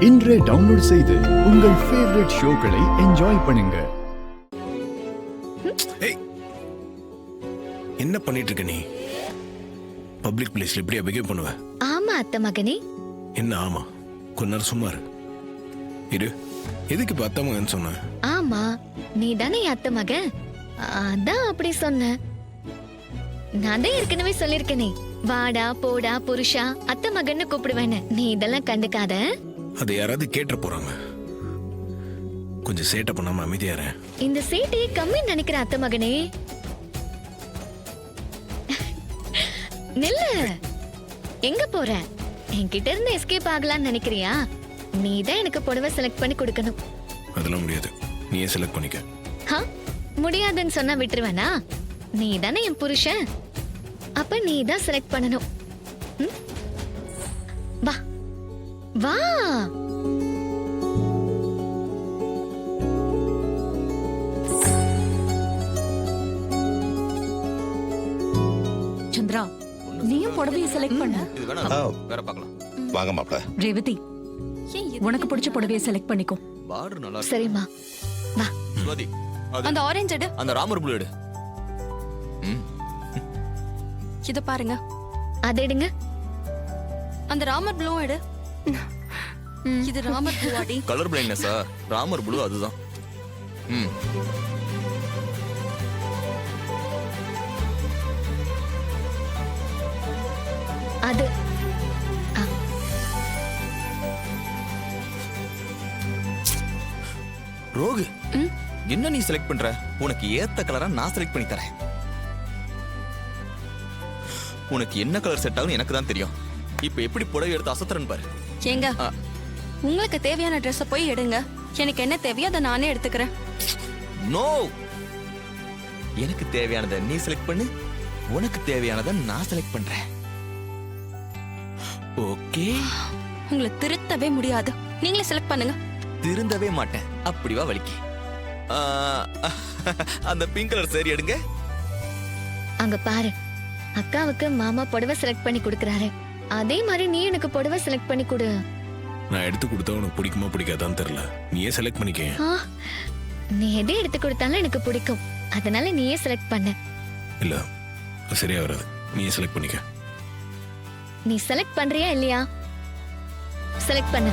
இன்றே டவுன்லோட் செய்து உங்கள் ஃபேவரட் ஷோக்களை என்ஜாய் பண்ணுங்க. என்ன பண்ணிட்டு இருக்க நீ? பப்ளிக் பிளேஸ்ல இப்படியா பிஹேவ் பண்ணுவ? ஆமா அத்தை மகனே. என்ன ஆமா? கொஞ்ச நேரம் சும்மா இரு. எதுக்கு இப்ப அத்தை மகன் சொன்ன? ஆமா, நீ தானே அத்தை மகன், அதான் அப்படி சொன்ன. நான் தான் ஏற்கனவே சொல்லிருக்கேனே, வாடா போடா புருஷா அத்தை மகன்னு கூப்பிடுவேன்னு. நீ இதெல்லாம் கண்டுக்காத. அதை யாராவது கேட்ட போறாங்க. கொஞ்சம் சேட்டை பண்ணாம அமைதியார. இந்த சேட்டையை கம்மி நினைக்கிற அத்தை மகனே. நில்லு, எங்க போற? என்கிட்ட இருந்து எஸ்கேப் ஆகலாம்னு நினைக்கிறியா? நீ தான் எனக்கு புடவை செலக்ட் பண்ணி கொடுக்கணும். அதெல்லாம் முடியாது, நீயே செலக்ட் பண்ணிக்க. முடியாதுன்னு சொன்னா விட்டுருவேனா? நீ தானே என் புருஷன், அப்ப நீ தான் செலக்ட் பண்ணணும். வா வா. சந்திரா, நீயும் புடவையை செலக்ட் பண்ண. வேற பார்க்கலாம். வாங்க மாப்ள. ரேவதி, உனக்கு பிடிச்ச புடவையை செலக்ட் பண்ணிக்கோ. பார்டர் நல்லா இருக்கு. சரிம்மா, வா. சுவாதி, அந்த ஆரஞ்சு எடு. அந்த ராமர் ப்ளூ எடு. இத பாருங்க. அதை எடுங்க. அந்த ராமர் ப்ளூ எடு. இது ராமர் ப்ளூ அடி. கலர் பிளைண்ட்னஸா? ராமர் ப்ளூ அதுதான். அது ரோகு, என்ன நீ செலக்ட் பண்ற? உனக்கு ஏத்த கலரா நான் செலக்ட் பண்ணி தரேன். உனக்கு என்ன கலர் செட் ஆகும் எனக்கு தான் தெரியும். இப்ப எப்படி புடவை எடுத்து அசத்துறன்னு பாரு. ஏங்க, உங்களுக்கு தேவையான ட்ரெஸ் போய் எடுங்க. எனக்கு என்ன தேவையோ அதை நானே எடுத்துக்கிறேன். நோ, எனக்கு தேவையானதை நீ செலக்ட் பண்ணு, உனக்கு தேவையானதை நான் செலக்ட் பண்றேன். ஓகே? உங்களை திருத்தவே முடியாது. நீங்களே செலக்ட் பண்ணுங்க. திருந்தவே மாட்டேன். அப்படி வா வலிக்கு. அந்த பிங்க் கலர் சரி எடுங்க. அங்க பாரு, அக்காவுக்கு மாமா புடவை செலக்ட் பண்ணி கொடுக்கறாரு. அதே மாதிரி நீ எனக்கு புடவை செலக்ட் பண்ணி கொடு. நான் எடுத்து கொடுத்தா உனக்கு பிடிக்குமா பிடிக்காதான்னு தெரியல. நீயே செலக்ட் பண்ணிக்க. நீ எதை எடுத்து கொடுத்தாலும் எனக்கு பிடிக்கும், அதனால நீயே செலக்ட் பண்ணு. இல்ல, சரியா வராது. நீயே செலக்ட் பண்ணிக்க. நீ செலக்ட் பண்றியா இல்லையா? செலக்ட் பண்ணு.